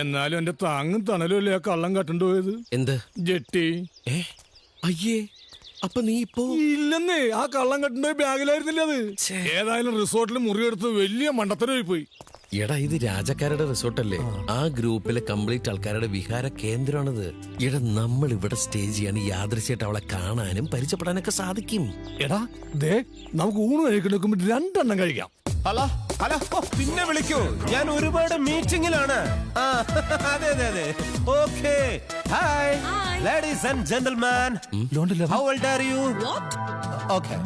എന്നാലും എന്റെ താങ്ങും തണലും അല്ലേ ആ കള്ളം കട്ടുപോയത്. എന്ത് ജെട്ടി? അയ്യേ, അപ്പൊ നീ ഇപ്പോ? ഇല്ലെന്നേ, ആ കള്ളം കട്ടുപോയി ബാഗിലായിരുന്നില്ല അത്. ഏതായാലും റിസോർട്ടിൽ മുറിയെടുത്ത് വലിയ മണ്ടത്തരമായി പോയി. എടാ, ഇത് രാജക്കാരുടെ റിസോർട്ടല്ലേ? ആ ഗ്രൂപ്പിലെ കംപ്ലീറ്റ് ആൾക്കാരുടെ വിഹാര കേന്ദ്രമാണിത്. എടാ, നമ്മൾ ഇവിടെ സ്റ്റേ ചെയ്യാൻ യാദൃശ്യമായിട്ട് അവളെ കാണാനും പരിചയപ്പെടാനൊക്കെ സാധിക്കും. എടാ ദേ, നമുക്ക് ഊണ് കഴിക്കണ 2 കഴിക്കാം. ഹലോ ഹലോ, പിന്നെ വിളിക്കൂ, ഞാൻ ഒരുപാട് മീറ്റിംഗിലാണ്. അതെ അതെ അതെ, okay. Hi ladies and gentleman, how old are you? Okay.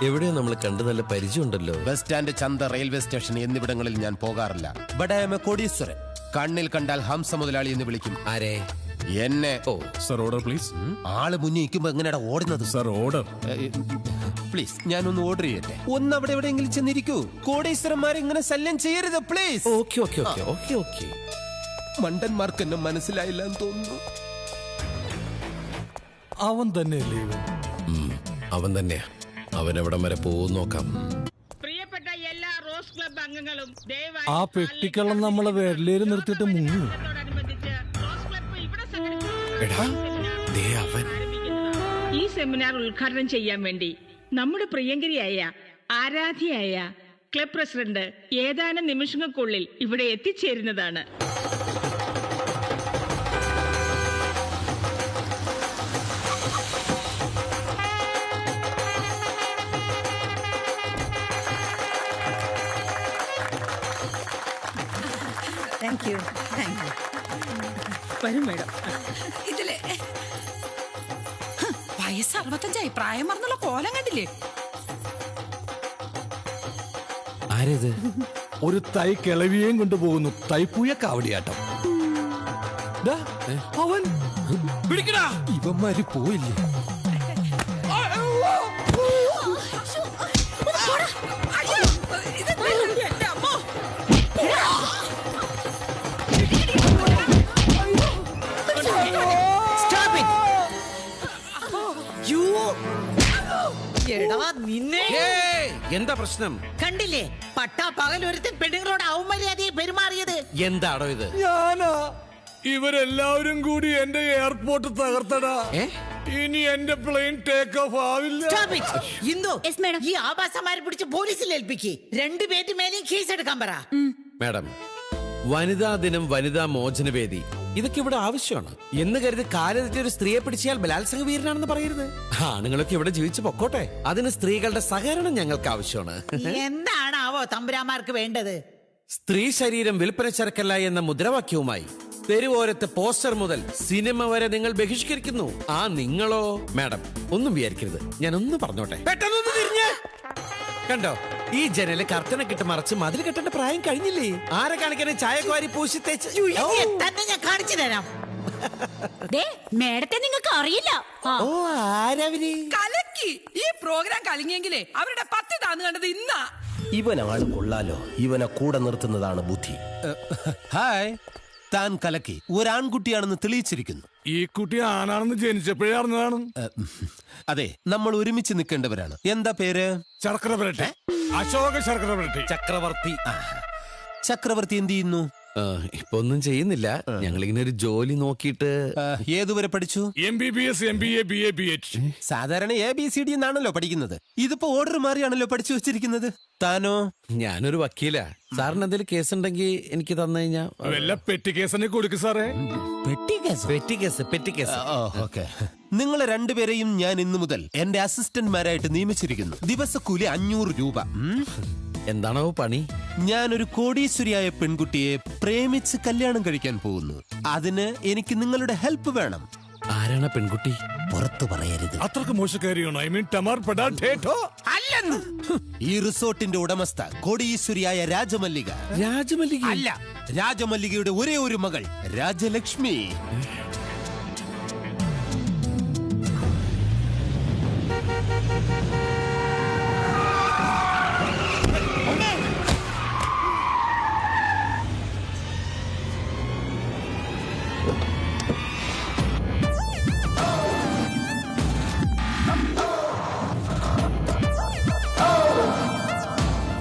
എവിടെയോ നമ്മൾ കണ്ടു, നല്ല പരിചയമുണ്ടല്ലോ. ബസ് സ്റ്റാൻഡ്, ചന്ത, റെയിൽവേ സ്റ്റേഷൻ എന്നിവിടങ്ങളിൽ ഞാൻ പോകാറില്ല. ബട്ട് ഐ ആം എ കോടീശ്വരൻ. കണ്ണിൽ കണ്ടാൽ ഹംസ മുതലാളി എന്ന് വിളിക്കും. ആരെ? എന്നെ. Oh sir, order please. ആള് മുന്നിൽ നിൽക്കുമ്പോ എങ്ങനെയാ ഓടുന്നത്? Sir, order please. ഞാനൊന്ന് ഓർഡർ ചെയ്യട്ടെ. ഒന്ന് അവിടെ എവിടെയെങ്കിലും ചെന്നിരിക്കൂ. കോടീശ്വരന്മാരെ ഇങ്ങനെ ശല്യം ചെയ്യരുത് please. Okay okay okay okay okay. മണ്ടന്മാർക്ക് എന്നെ മനസ്സിലായില്ല എന്ന് തോന്നുന്നു. അവൻ തന്നെയല്ലേ ഇവൻ? അവൻ തന്നെയാ. അവൻ എവിടം വരെ പോകും നോക്കാം. പ്രിയപ്പെട്ട എല്ലാ റോസ് ക്ലബ് അംഗങ്ങളും ദയവായി ആ പെട്ടിക്കള്ളം നമ്മളെ വെള്ളിയിൽ നിർത്തിയിട്ട് മുങ്ങി. ത്തോടനുബന്ധിച്ച് റോസ് ക്ലബ്ബ് ഇവിടെ എടാ, ദേ അവൻ. ഈ സെമിനാർ ഉദ്ഘാടനം ചെയ്യാൻ വേണ്ടി നമ്മുടെ പ്രിയങ്കരിയായ ആരാധ്യയായ ക്ലബ് പ്രസിഡന്റ് ഏതാനും നിമിഷങ്ങൾക്കുള്ളിൽ ഇവിടെ എത്തിച്ചേരുന്നതാണ്. വരും മേഡം. ഇതിലെ വയസ്സ് 65, പ്രായം മറന്നുള്ള കോലം കണ്ടില്ലേ? ആരേത്? ഒരു തൈ കിളവിയേയും കൊണ്ടുപോകുന്നു. തൈപ്പൂയ കാവടിയാട്ടം. അവൻ പിടിക്കടാ. ഇവന്മാര് പോയില്ലേ? എന്താ പ്രശ്നം? കണ്ടില്ലേ, പട്ടാ പകൽ ഒരുത്തൻ പെണ്ണുങ്ങളോട് അവമര്യാദയെ പെരുമാറിയത്. എന്താടോ ഇത്? ഞാനാ. ഇവരെല്ലാവരും കൂടി എന്റെ എയർപോർട്ട് തകർത്തടാ. ഇനി എന്റെ പ്ലെയിൻ ടേക്ക് ഓഫ് ആവില്ല. ഇന്ദു, ഈ ആഭാസമാരെ പിടിച്ച് പോലീസിൽ ഏൽപ്പിക്ക്. 2 പേരുടെ മേലെയും കേസ് എടുക്കാൻ പറ. മാഡം, വനിതാ ദിനം, വനിതാ മോചന വേദി, ഇതൊക്കെ ഇവിടെ ആവശ്യമാണ് എന്ന് കരുതി കാലെത്തി ഒരു സ്ത്രീയെ പിടിച്ചാൽ ബലാത്സംഗ വീരനാണെന്ന് പറയരുത്. ആണുങ്ങളൊക്കെ ഇവിടെ ജീവിച്ചു പൊക്കോട്ടെ. അതിന് സ്ത്രീകളുടെ സഹകരണം ഞങ്ങൾക്ക് ആവശ്യമാണ്. എന്താണാവോ തമ്പുരാമാർക്ക് വേണ്ടത്? സ്ത്രീ ശരീരം വിൽപ്പന ചരക്കല്ല എന്ന മുദ്രാവാക്യവുമായി തെരുവോരത്തെ പോസ്റ്റർ മുതൽ സിനിമ വരെ നിങ്ങൾ ബഹിഷ്കരിക്കുന്നു. ആ നിങ്ങളോ? മാഡം, ഒന്നും വിചാരിക്കരുത്, ഞാനൊന്ന് പറഞ്ഞോട്ടെ. പെട്ടെന്നൊന്ന് തിരിഞ്ഞ് കണ്ടോ, ഈ ജനല് കർത്തനക്കിട്ട് മറച്ച് മതിൽ കെട്ടേണ്ട പ്രായം കഴിഞ്ഞില്ലേ? ആരെ കാണിക്കാനെ ചായക്കോരി പൂശി തേച്ച് തന്നെ ഞാൻ കാണിച്ചു തരാം. മേഡത്തെ നിങ്ങൾക്ക് അറിയില്ല. ഓ, ആരവര്? കലക്കി. ഈ പ്രോഗ്രാം കലങ്ങിയെങ്കിലേ അവരുടെ 10 താന്ന് കണ്ടത് ഇന്നാ. ഇവനാള് കൊള്ളാലോ. ഇവനെ കൂടെ നിർത്തുന്നതാണ് ബുദ്ധി. ഹായ്, താൻ കലക്കി ഒരാൺകുട്ടിയാണെന്ന് തെളിയിച്ചിരിക്കുന്നു. ഈ കുട്ടി ആണാണെന്ന് ജനിച്ചപ്പോഴേ അറിഞ്ഞതാണ്. അതെ, നമ്മൾ ഒരുമിച്ച് നിൽക്കേണ്ടവരാണ്. എന്താ പേര്? ശർക്കര പുരട്ടി. അശോക ശർക്കര പുരട്ടി. ചക്രവർത്തി. ചക്രവർത്തി എന്ത് ചെയ്യുന്നു? ഇപ്പൊ ഒന്നും ചെയ്യുന്നില്ല. ഞങ്ങളിങ്ങനെ ഒരു ജോലി നോക്കിയിട്ട്. ഏതുവരെ പഠിച്ചു? MBBS, MBA, BA, BH. സാധാരണ ABCD എന്നാണല്ലോ പഠിക്കുന്നത്. ഇതിപ്പോ ഓർഡർ മാറിയാണല്ലോ പഠിച്ചു വെച്ചിരിക്കുന്നത്. താനോ? ഞാനൊരു വക്കീലാ. സാറിന് എന്തെങ്കിലും കേസ് ഉണ്ടെങ്കിൽ എനിക്ക് തന്നു കഴിഞ്ഞാ. വല്ല പെട്ടി കേസന്നെ കൊടുക്കും സാറേ. Petty case. നിങ്ങളെ 2 പേരെയും ഞാൻ ഇന്നു മുതൽ എന്റെ അസിസ്റ്റന്റ്മാരായിട്ട് നിയമിച്ചിരിക്കുന്നു. ദിവസക്കൂലി 500 രൂപ. എന്താണോ പണി? ഞാനൊരു കോടീശ്വരിയായ പെൺകുട്ടിയെ പ്രേമിച്ച് കല്യാണം കഴിക്കാൻ പോകുന്നു. അതിന് എനിക്ക് നിങ്ങളുടെ ഹെൽപ്പ് വേണം. ആരാണ് പെൺകുട്ടി? പുറത്തു പറയരുത്. അത്രക്ക് മോശക്കാരിയാണോ? I mean ടമാർ പെടാ ഠേഠോ? അല്ലെന്ന്. ഈ റിസോർട്ടിന്റെ ഉടമസ്ഥ കോടീശ്വരിയായ രാജമല്ലിക. രാജമല്ലിക അല്ല, രാജമല്ലികയുടെ ഒരേ ഒരു മകൾ രാജലക്ഷ്മി.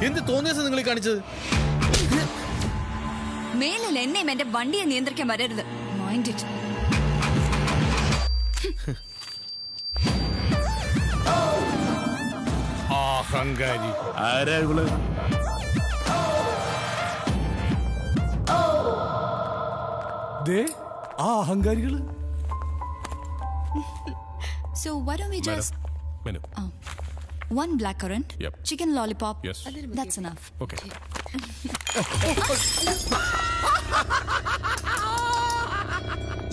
എന്ത് തോന്നിയ നിങ്ങൾ കാണിച്ചത്? മേലിൽ എന്നെയും എന്റെ വണ്ടിയെ നിയന്ത്രിക്കാൻ വരരുത്. Mind it. അഹങ്കാരി. ആരാ ഇവള്? ദേ ആ അഹങ്കാരികള്. So why don't we just Menu. one blackcurrant, Yep. chicken lollipop. Yes. That's enough. Okay.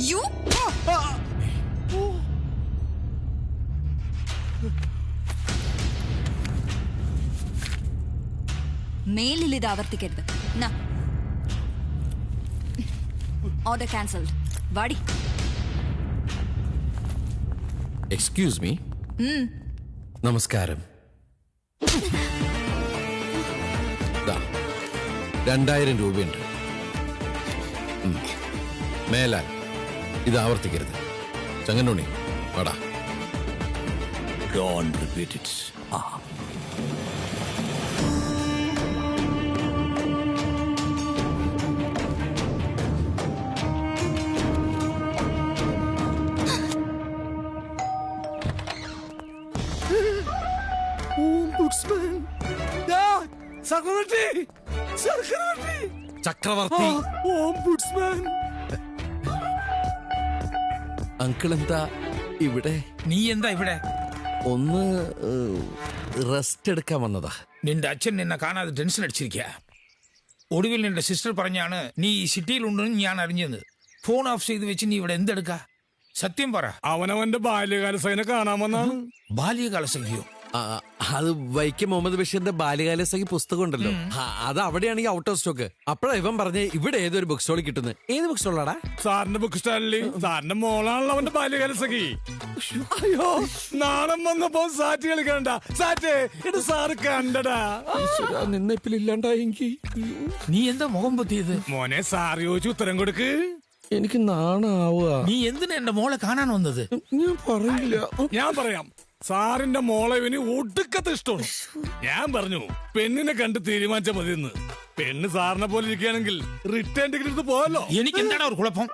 You? മേലിൽ ഇത് ആവർത്തിക്കരുത്. Order cancelled. വാടി. Excuse me. നമസ്കാരം. 2000 രൂപയുണ്ട്. മേലാൽ ഇത് ആവർത്തിക്കരുത്. ചങ്ങനുണ്ണി വാടാ. Don't repeat it. ചക്രവർത്തി. അങ്കിൾ എന്താ ഇവിടെ? നീ എന്താ ഇവിടെ? ഒന്ന് റെസ്റ്റ് എടുക്കാൻ വന്നതാ. നിന്റെ അച്ഛൻ നിന്നെ കാണാതെ ടെൻഷൻ അടിച്ചിരിക്കുക. ഒടുവിൽ നിന്റെ സിസ്റ്റർ പറഞ്ഞാണ് നീ ഈ സിറ്റിയിലുണ്ടെന്ന് ഞാൻ അറിഞ്ഞത്. ഫോൺ ഓഫ് ചെയ്ത് വെച്ച് നീ ഇവിടെ എന്തെടുക്ക? സത്യം പറ. അവനവന്റെ ബാല്യകാല സൈനെ കാണാമെന്നാണ്. ബാല്യകാല സഖിയോ? അത് വൈക്കം മുഹമ്മദ് ബഷീറിന്റെ ബാല്യകാല സഖി പുസ്തകം ഉണ്ടല്ലോ, അത് അവിടെയാണെങ്കിൽ ഔട്ട് ഓഫ് സ്റ്റോക്ക്. അപ്പഴാ ഇവൻ പറഞ്ഞ് ഇവിടെ ഏതൊരു ബുക്ക് സ്റ്റോളിൽ കിട്ടുന്നത്. ഏത് ബുക്ക് സ്റ്റോളാടാ? സാറിന്റെ ബുക്ക് സ്റ്റാളില്. സാറിന്റെ മോളാണല്ലോ അവന്റെ ബാല്യകാല സഖി. അയ്യോ, നാണം വന്നപ്പോ സാറ്റ് കളിക്കണ്ട. സാറ്റേ ഇത് സാറ് കണ്ടടാ. നിന്നെപ്പില്ലാണ്ടായെങ്കിൽ നീ എന്താ മുഖം പൊത്തിയത്? മോനെ സാറ് ചോദിച്ചു ഉത്തരം കൊടുക്ക്. എനിക്ക് നാണാവുക. നീ എന്തിനാ എന്റെ മോളെ കാണാൻ വന്നത്? ഞാൻ പറയില്ല. ഞാൻ പറയാം. സാറിന്റെ മോളെ ഇവന് ഒടുക്കത്തെ ഇഷ്ടമാണ്. ഞാൻ പറഞ്ഞു പെണ്ണിനെ കണ്ട് തീരുമാനിച്ച മതിയെന്ന്. പെണ്ണ് സാറിനെ പോലെ ഇരിക്കുകയാണെങ്കിൽ റിട്ടേൺ ടിക്കറ്റ് എടുത്ത് പോയല്ലോ. എനിക്ക് എന്താണ് ഒരു കുഴപ്പം?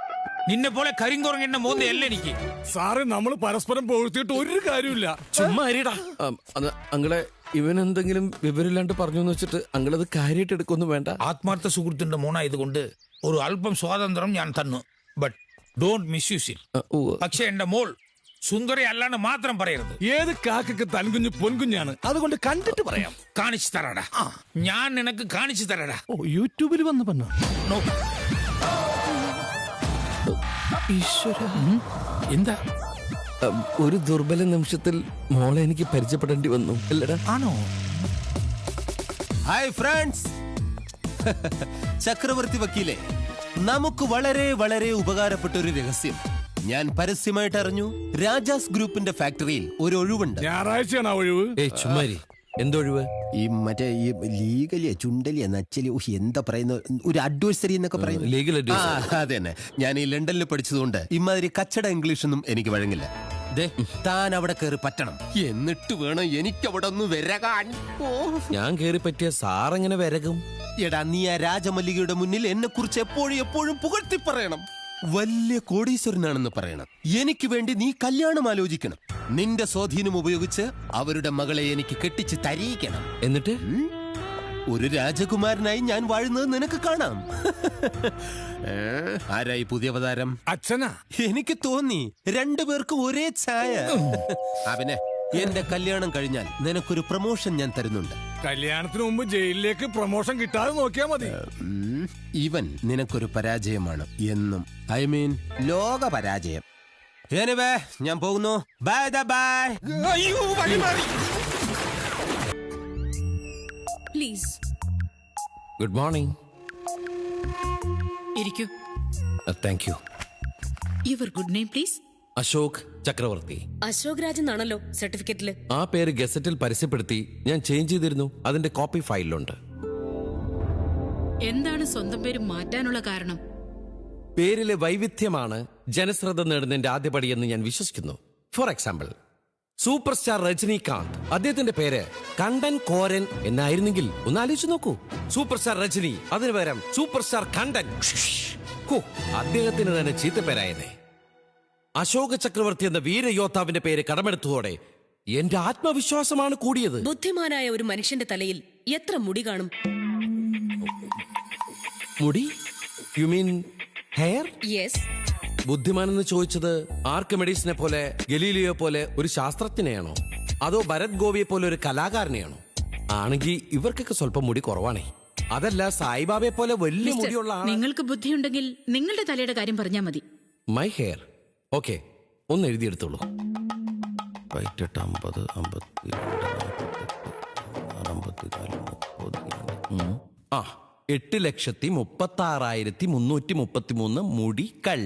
നിന്നെ പോലെ കരിങ്കുറങ്ങിന്റെ മോന്തയല്ല എനിക്ക്. സാറ് നമ്മൾ പരസ്പരം പൊഴുത്തിയിട്ട് ഒരു കാര്യമില്ല. ചുമ്മാ അരിടാ. അങ്ങളെ ഇവൻ എന്തെങ്കിലും വിവരമില്ലാണ്ട് പറഞ്ഞു വെച്ചിട്ട് അങ്ങളത് കാര്യമായിട്ട് എടുക്കൊന്നും വേണ്ട. ആത്മാർത്ഥ സുഹൃത്തിന്റെ മോനായതുകൊണ്ട് ഒരു അല്പം സ്വാതന്ത്ര്യം ഞാൻ തന്നു. But don't misuse it. പക്ഷെ എന്റെ മോൾ സുന്ദരി അല്ലാണ്ട് മാത്രം പറയരുത്. ഏത് കാക്കക്ക് തൻകുഞ്ഞ് പൊൻകുഞ്ഞാണ്, അതുകൊണ്ട് കണ്ടിട്ട് പറയാം. കാണിച്ചു തരാടാ. ഞാൻ നിനക്ക് കാണിച്ചു തരാടാ. യൂട്യൂബിൽ വന്ന് പറഞ്ഞു. എന്താ? ഒരു ദുർബല നിമിഷത്തിൽ മോളെ എനിക്ക് പരിചയപ്പെടേണ്ടി വന്നു അല്ലടാ? ആണോ? Hi friends. ചക്രവർത്തി വക്കീലെ, നമുക്ക് വളരെ വളരെ ഉപകാരപ്പെട്ട ഒരു രഹസ്യം ഞാൻ പരസ്യമായിട്ട് അറിഞ്ഞു. രാജാസ് ഗ്രൂപ്പിന്റെ ഫാക്ടറിയിൽ ഒരു ഒഴിവുണ്ട്. ഞായറാഴ്ചയാണ് ആ ഒഴിവ്. ചുമ്മാരി. എന്തൊഴിവ്? ഈ മറ്റേ ഈ ലീഗലിയ ചുണ്ടലിയ നച്ചലി എന്താ പറയുന്ന ഒരു അഡ്വൈസറി എന്നൊക്കെ പറയുന്നു. ലീഗൽ അതെ തന്നെ. ഞാൻ ഈ ലണ്ടനിൽ പഠിച്ചതുകൊണ്ട് ഇമാതിരി കച്ചട ഇംഗ്ലീഷൊന്നും എനിക്ക് വഴങ്ങില്ല. താൻ അവിടെ കയറി പറ്റണം, എന്നിട്ട് വേണം എനിക്ക് അവിടെ ഒന്ന് വരകാൻ. ഞാൻ കയറി പറ്റിയ സാറെങ്ങനെ വരകും? എടാ, നീ ആ രാജമല്ലികയുടെ മുന്നിൽ എന്നെ കുറിച്ച് എപ്പോഴും എപ്പോഴും പുകഴ്ത്തി പറയണം. വലിയ കോടീശ്വരനാണെന്ന് പറയണം. എനിക്ക് വേണ്ടി നീ കല്യാണം ആലോചിക്കണം. നിന്റെ സ്വാധീനം ഉപയോഗിച്ച് അവരുടെ മകളെ എനിക്ക് കെട്ടിച്ച് തരിയിക്കണം. എന്നിട്ട് ഒരു രാജകുമാരനായി ഞാൻ വാഴുന്നത് നിനക്ക് കാണാം. ആരായി പുതിയ അവതാരം? അച്ഛനാ. എനിക്ക് തോന്നി രണ്ടുപേർക്കും ഒരേ ഛായ. അവനെ എന്റെ കല്യാണം കഴിഞ്ഞാൽ നിനക്കൊരു പ്രൊമോഷൻ ഞാൻ തരുന്നുണ്ട്. കല്യാണത്തിന് മുമ്പ് ജയിലിലേക്ക് പ്രൊമോഷൻ കിട്ടാതെ നോക്കിയാ മതി. ഇവൻ നിനക്കൊരു പരാജയമാണ് എന്നും. ഐ മീൻ ലോക പരാജയം. എനിവേ, ഞാൻ പോകുന്നു. Bye bye. അയ്യോ, വഴി മാറി. Please good morning. ഇരിക്കൂ. Thank you. Your good name please. Ashok Chakravarthy. Ashok Raj എന്നാണല്ലോ സർട്ടിഫിക്കറ്റില്. ആ പേര് ഗസറ്റിൽ പരസ്യപ്പെടുത്തി ഞാൻ ചേഞ്ച് ചെയ്തിരുന്നു. അതിന്റെ കോപ്പി ഫയലിലുണ്ട്. എന്താണ് സ്വന്തം പേര് മാറ്റാനുള്ള കാരണം? പേരിലെ വൈവിധ്യമാണ് ജനശ്രദ്ധ നേടുന്നതിന്റെ ആദ്യപടിയെന്ന് ഞാൻ വിശ്വസിക്കുന്നു. For example, super star Rajinikanth. അദ്ദേഹത്തിന്റെ പേര് കണ്ടൻ കോരൻ എന്നായിരുന്നെങ്കിൽ ഒന്ന് ആലോചിച്ച് നോക്കൂ. സൂപ്പർ സ്റ്റാർ രജനി, അതിനു പകരം സൂപ്പർ സ്റ്റാർ കണ്ടൻ. അദ്ദേഹത്തിന് തന്നെ ചീത്തപ്പേരായനെ. അശോക ചക്രവർത്തി എന്ന വീരയോദ്ധാവിന്റെ പേര് കടമെടുത്തതോടെ എന്റെ ആത്മവിശ്വാസമാണ് കൂടിയത്. ബുദ്ധിമാനായ ഒരു മനുഷ്യന്റെ തലയിൽ എത്ര മുടി കാണും? മുടി? You mean hair? യെസ്. ബുദ്ധിമാനെന്ന് ചോദിച്ചത് ആർക്കിമെഡീസിനെ പോലെ, ഗലീലിയോ പോലെ ഒരു ശാസ്ത്രജ്ഞനെയാണോ, അതോ ഭരത് ഗോപിയെ പോലെ ഒരു കലാകാരനെയാണോ? ആണെങ്കിൽ ഇവർക്കൊക്കെ സ്വല്പം മുടി കുറവാണേ. അതല്ല സായിബാബയെ പോലെ വലിയ മുടിയുള്ള നിങ്ങൾക്ക് ബുദ്ധിയുണ്ടെങ്കിൽ നിങ്ങളുടെ തലയുടെ കാര്യം പറഞ്ഞാൽ മതി. My hair. ഓക്കെ, ഒന്ന് എഴുതിയെടുത്തോളൂ. 50, 52, 8,36,333 മുടികൾ.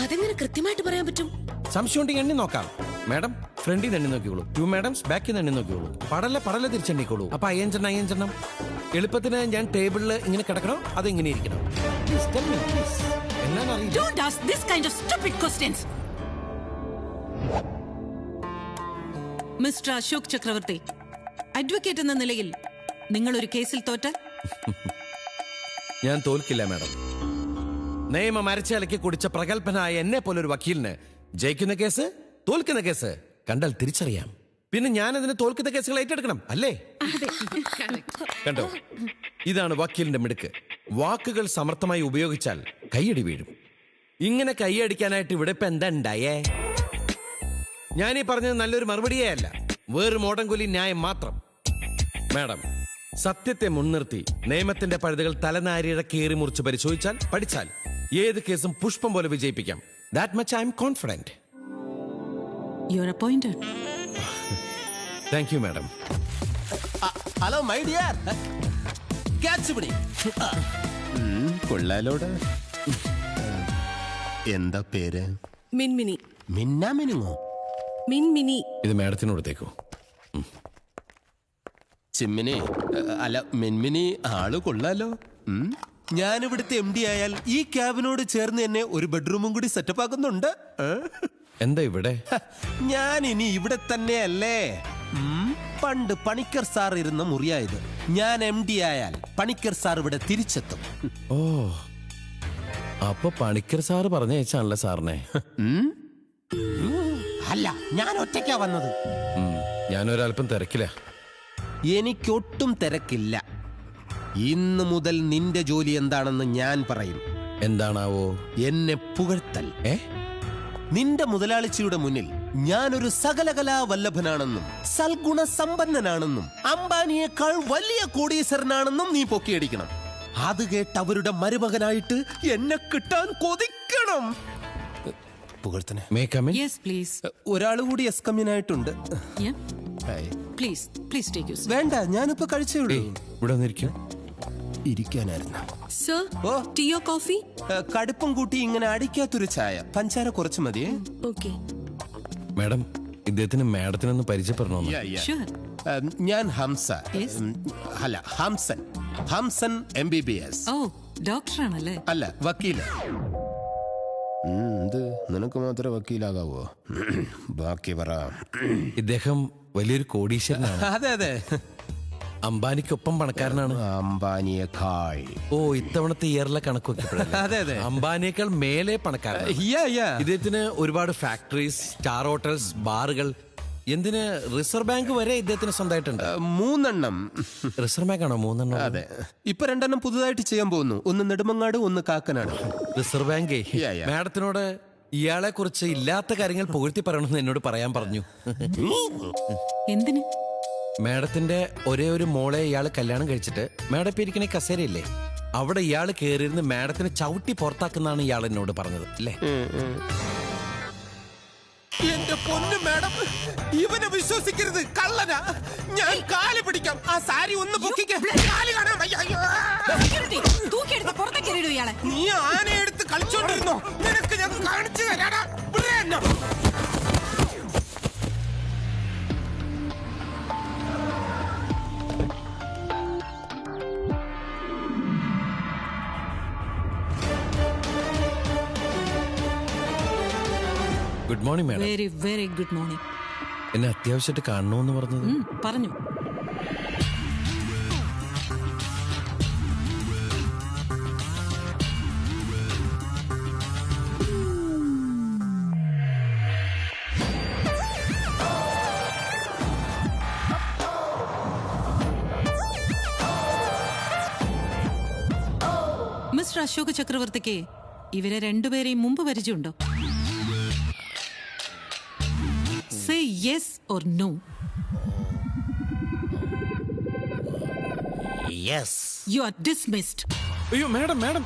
അതെങ്ങനെ കൃത്യമായിട്ട് പറയാൻ പറ്റും? സംശയം ഉണ്ടെങ്കിൽ എണ്ണി നോക്കാം. മാഡം ഫ്രണ്ടിൽ നിന്ന് എണ്ണി നോക്കിയോളൂ. 2 മാഡംസ് ബാക്കിൽ നിന്ന് എണ്ണി നോക്കിയോളൂ. പടല തിരിച്ചെണ്ണിക്കോളൂ. അപ്പൊ 5 എളുപ്പത്തിന് ഞാൻ ടേബിളിൽ ഇങ്ങനെ കിടക്കണോ അത് ഇങ്ങനെ ഇരിക്കണം? Don't ask this kind of stupid questions. Mister Ashok ചക്രവർത്തി, അഡ്വക്കേറ്റ് എന്ന നിലയിൽ നിങ്ങൾ ഒരു കേസിൽ തോറ്റാൽ? ഞാൻ തോൽക്കില്ല മാഡം. നിയമം അരച്ചലക്കി കുടിച്ച പ്രഗത്ഭനായ എന്നെ പോലൊരു വക്കീലിന് ജയിക്കുന്ന കേസ്, തോൽക്കുന്ന കേസ് കണ്ടാൽ തിരിച്ചറിയാം. പിന്നെ ഞാൻ അതിന് തോൽക്കുന്ന കേസുകൾ ഏറ്റെടുക്കണം അല്ലേ? കണ്ടോ, ഇതാണ് വക്കീലിന്റെ മിടുക്ക്. വാക്കുകൾ സമർത്ഥമായി ഉപയോഗിച്ചാൽ കൈയടി വീഴും. ഇങ്ങനെ കൈയടിക്കാനായിട്ട് ഇവിടെ ഇപ്പൊ എന്താ ഉണ്ടായേ? ഞാനീ പറഞ്ഞത് നല്ലൊരു മറുപടിയേ അല്ല, വേറൊരു മോടംകൊലി ന്യായം മാത്രം. മാഡം, സത്യത്തെ മുൻനിർത്തി നിയമത്തിന്റെ പഴുതുകൾ തലനാരിയുടെ കീറി മുറിച്ച് പരിശോധിച്ചാൽ, പഠിച്ചാൽ ഏത് കേസും പുഷ്പം പോലെ വിജയിപ്പിക്കാം. That much I am confident. You are appointed. Thank you, madam. Hello my dear, catch പിടി. കൊള്ളാലോടെ. എന്താ പേര്? മിൻമിനി. മിന്നാമിനുങ്ങോ? മിൻമിനി. ഇത് മാഡത്തിനോടത്തേക്കോ? ചിമ്മിനി അല്ല മിൻമിനി, ആള് കൊള്ളാലോ. ഞാനിവിടുത്തെ MD ആയാൽ ഈ ക്യാബിനോട് ചേർന്ന് തന്നെ ഒരു ബെഡ്റൂമും കൂടി സെറ്റപ്പ് ആക്കുന്നുണ്ട്. എന്താ ഇവിടെ? ഞാൻ ഇനി ഇവിടെ തന്നെയല്ലേ. പണ്ട് പണിക്കർ സാർ ഇരുന്ന മുറിയായത്. ഞാൻ MD ആയാൽ പണിക്കർ സാർ ഇവിടെ തിരിച്ചെത്തും. ഓ, അപ്പൊ പണിക്കർ സാറ് പറഞ്ഞയച്ചാണല്ലേ സാറിനെ? അല്ല, ഞാൻ ഒറ്റയ്ക്കാ വന്നത്. ഞാനൊരൽപ്പം തിരക്കില്ല. എനിക്കൊട്ടും തിരക്കില്ല. ഇന്ന് മുതൽ നിന്റെ ജോലി എന്താണെന്ന് ഞാൻ പറയും. എന്താണാവോ? എന്നെ പുകഴ്ത്തൽ. നിന്റെ മുതലാളിച്ചിയുടെ മുന്നിൽ ഞാനൊരു സകലകലാ വല്ലഭനാണെന്നും സൽഗുണ സമ്പന്നനാണെന്നും അംബാനിയേക്കാൾ വലിയ കോടീശ്വരനാണെന്നും നീ പൊക്കിയടിക്കണം. അത് കേട്ട് അവരുടെ മരുമകനായിട്ട് എന്നെ കിട്ടാൻ കൊതിക്കണം. പുകഴ്ത്തനെ. Yes, please. ഒരാൾ കൂടി എസ്കമ്യനായിട്ടുണ്ട്. Yeah. Please take your seat. വേണ്ട, ഞാനിപ്പോ കഴിച്ചേ ഉള്ളൂ. ഇവിടെ വന്നിരിക്കും. ഇരിക്കാനായിരുന്നു. Sir, tea or coffee? കടുപ്പം കൂട്ടി ഇങ്ങനെ അടിക്കാത്തൊരു ചായ, പഞ്ചാര കുറച്ച് മതിയേ. Okay. മാഡം, ഇദ്ദേഹത്തിന് മാഡത്തിനൊന്ന് പരിചയപ്പെടണമെന്ന്. Sure. ഞാൻ ഹംസ. Yes. അല്ല, ഹംസൻ MBBS. Oh, ഡോക്ടർ ആണല്ലേ? അല്ല, വക്കീല്. ഇത് നിനക്ക് മാത്രമേ വക്കീലാകാവോ? ബാക്കി പറ. ഇദ്ദേഹം വലിയൊരു കോടീശ്വരനാണ്. അതെ, അംബാനിക്കൊപ്പം പണക്കാരനാണ്. അംബാനിയേക്കാൾ. ഓ, ഇത്തവണത്തെ ഇയറിലെ കണക്ക് നോക്കിയപ്പോഴല്ലേ? അതെ. അംബാനിയേക്കാൾ മേലെ പണക്കാരനാണ്. ഇദ്ദേഹത്തിന് ഒരുപാട് ഫാക്ടറീസ്, സ്റ്റാർ ഹോട്ടൽസ്, ബാറുകൾ, എന്തിന് റിസർവ് ബാങ്ക് വരെ ഇദ്ദേഹത്തിന് സ്വന്തമായിട്ടുണ്ട്. 3 റിസർവ് ബാങ്ക് ആണോ 3? അതെ, ഇപ്പൊ 2 പുതുതായിട്ട് ചെയ്യാൻ പോകുന്നു. ഒന്ന് നെടുമങ്ങാട്, ഒന്ന് കാക്കനാട്. റിസർവ് ബാങ്കേ മാഡത്തിനോട് ഇയാളെ കുറിച്ച് ഇല്ലാത്ത കാര്യങ്ങൾ പുകഴ്ത്തി പറയണമെന്ന് എന്നോട് പറയാൻ പറഞ്ഞു. എന്തിന്? മാഡത്തിന്റെ ഒരേ ഒരു മോളെ ഇയാൾ കല്യാണം കഴിച്ചിട്ട് മാഡം ഇപ്പൊ ഇരിക്കണ കസേരയില്ലേ, അവിടെ ഇയാൾ കയറിയിരുന്ന് മാഡത്തിനെ ചവിട്ടി പുറത്താക്കുന്നാണ് ഇയാൾ എന്നോട് പറഞ്ഞത് അല്ലേ? എന്റെ പൊന്നു മാഡം, ഇവനെ വിശ്വസിക്കരുത്, കള്ളനാ. ഞാൻ കാല് പിടിക്കാം. ആ സാരി ഒന്ന് പൊക്കിക്കാൻ. നീ ആനയെടുത്ത് കളിച്ചോണ്ടിരുന്നോ? നിനക്ക് ഞാൻ കാണിച്ചു തരാടാ. Good morning madam. Very very good morning. എന്നെ അത്യാവശ്യമായിട്ട് കാണണമെന്ന് പറഞ്ഞത്. പറഞ്ഞു. മിസ്റ്റർ അശോക് ചക്രവർത്തിക്ക് ഇവരെ രണ്ടുപേരെയും മുമ്പ് പരിചയമുണ്ടോ? Say yes or no. Yes. You are dismissed. അയ്യോ മാഡം മാഡം.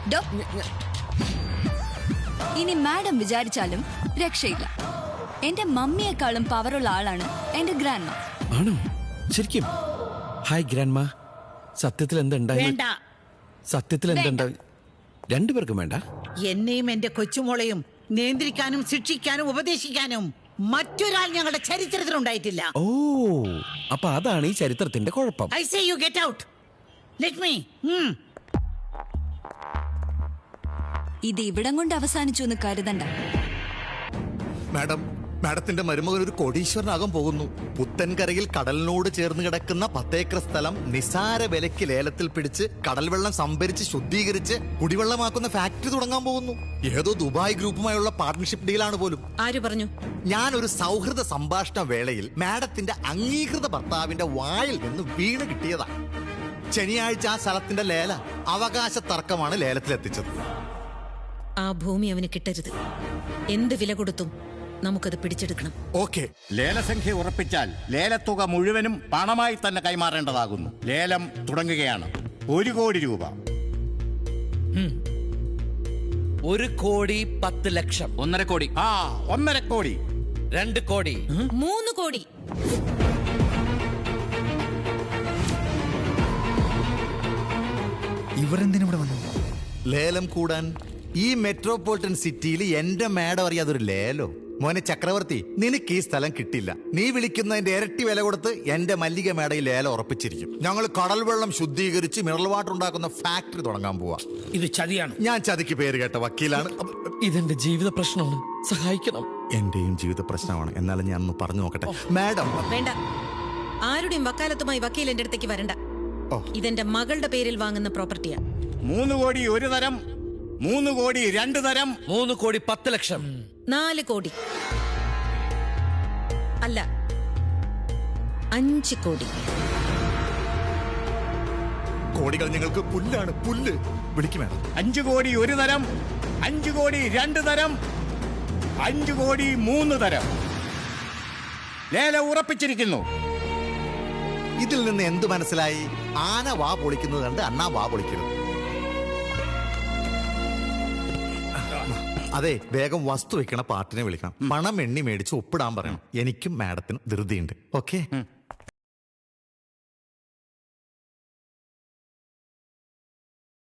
ഇനി മാഡം വിചാരിച്ചാലും രക്ഷയില്ല. എന്റെ മമ്മിയെക്കാളും പവറുള്ള ആളാണ് എന്റെ ഗ്രാൻഡ് മാ. ആണോ? ശരിക്കും? ഹായ് ഗ്രാൻഡ് മാ. സത്യത്തിൽ എന്തുണ്ടായി? വേണ്ട. സത്യത്തിൽ എന്തുണ്ടായി? രണ്ടുപേർക്കും വേണ്ട? എന്നെയും എന്റെ കൊച്ചുമോളെയും നിയന്ത്രിക്കാനും ശിക്ഷിക്കാനും ഉപദേശിക്കാനും മറ്റൊരാൾ ഞങ്ങളുടെ ചരിത്രത്തിലുണ്ടായിട്ടില്ല. ഓ, അപ്പൊ അതാണ് ഈ ചരിത്രത്തിന്റെ കുഴപ്പം. I say you get out. Let me. ഇത് ഇവിടം കൊണ്ട് അവസാനിച്ചു എന്ന് കരുതണ്ട. മാഡത്തിന്റെ മരുമകൻ ഒരു കോടീശ്വരനാകാൻ പോകുന്നു. പുത്തൻകരയിൽ കടലിനോട് ചേർന്ന് കിടക്കുന്ന 10 ഏക്കർ സ്ഥലം നിസാര വിലയ്ക്ക് ലേലത്തിൽ പിടിച്ച് കടൽ വെള്ളം സംഭരിച്ച് ശുദ്ധീകരിച്ച് കുടിവെള്ളമാക്കുന്ന ഫാക്ടറി തുടങ്ങാൻ പോകുന്നു. ഏതോ ദുബായ് ഗ്രൂപ്പുമായുള്ള പാർട്ണർഷിപ്പ് ഡീലാണ് പോലും. ആര് പറഞ്ഞു? ഞാനൊരു സൗഹൃദ സംഭാഷണ വേളയിൽ മാഡത്തിന്റെ അംഗീകൃത ഭർത്താവിന്റെ വായിൽ നിന്ന് വീണ് കിട്ടിയതാ. ശനിയാഴ്ച ആ സ്ഥലത്തിന്റെ അവകാശ തർക്കമാണ് ലേലത്തിലെത്തിച്ചത്. ആ ഭൂമി അവന് കിട്ടരുത്. എന്ത് വില കൊടുത്തും നമുക്കത് പിടിച്ചെടുക്കണം. ഓക്കെ. ലേലസംഖ്യ ഉറപ്പിച്ചാൽ ലേലത്തുക മുഴുവനും പണമായി തന്നെ കൈമാറേണ്ടതാകുന്നു. ലേലം തുടങ്ങുകയാണ്. 1 കോടി രൂപ. 1 കോടി 10 ലക്ഷം. 1.5 കോടി. 1.5 കോടി. 2 കോടി. 3 കോടി. ഇവരെന്തിനിവിടെ വന്നു? ലേലം കൂടാൻ ഈ മെട്രോപൊളിറ്റൻ സിറ്റിയിൽ എന്റെ മാഡം അറിയാതൊരു ലേലോ? മോനെ ചക്രവർത്തി, നിനക്ക് ഈ സ്ഥലം കിട്ടില്ല. നീ വിളിക്കുന്നതിന്റെ ഇരട്ടി വില കൊടുത്ത് എന്റെ മല്ലിക മേട ഈ ലേലം ഉറപ്പിച്ചിരിക്കും. ഞങ്ങൾ കടൽ വെള്ളം ശുദ്ധീകരിച്ച് മിനറൽ വാട്ടർ ഉണ്ടാക്കുന്ന ഫാക്ടറി തുടങ്ങാൻ പോവാ. ഇത് ചതിയാണ്. ഞാൻ ചതിക്ക് പേര് കേട്ട വക്കീലാണ്. ഇതെന്റെ ജീവിത പ്രശ്നമാണ്, സഹായിക്കണം. എന്റെയും ജീവിത പ്രശ്നമാണ്. എന്നാലും ഞാൻ ഒന്ന് പറഞ്ഞു നോക്കട്ടെ മാഡം. വേണ്ട. ആരുടെയും വക്കാലത്തുമായി വക്കീൽ എന്റെ അടുത്തേക്ക് വരണ്ട. ഇതെന്റെ മകളുടെ പേരിൽ വാങ്ങുന്ന പ്രോപ്പർട്ടിയാ. 3 കോടി 1 തരം, 3 കോടി 2 തരം, 3 കോടി 10 ലക്ഷം. 4 കോടി. അല്ല, 5 കോടി. കോടികൾ ഞങ്ങൾക്ക് പുല്ലാണ്, പുല്ല്. വിളിക്കും വേണം. 5 കോടി 1 തരം, 5 കോടി 2 തരം, 5 കോടി 3 തരം. ലേലം ഉറപ്പിച്ചിരിക്കുന്നു. ഇതിൽ നിന്ന് എന്ത് മനസ്സിലായി? ആന വാ പൊളിക്കുന്നത് കണ്ട് അണ്ണാ വാ പൊളിക്കരുത്. അതെ, വേഗം വസ്തു വെക്കണ പാർട്ടിനെ വിളിക്കണം. പണം എണ്ണി മേടിച്ച് ഒപ്പിടാൻ പറയണം. എനിക്കും മാഡത്തിനും ധൃതിയുണ്ട്. ഓക്കെ.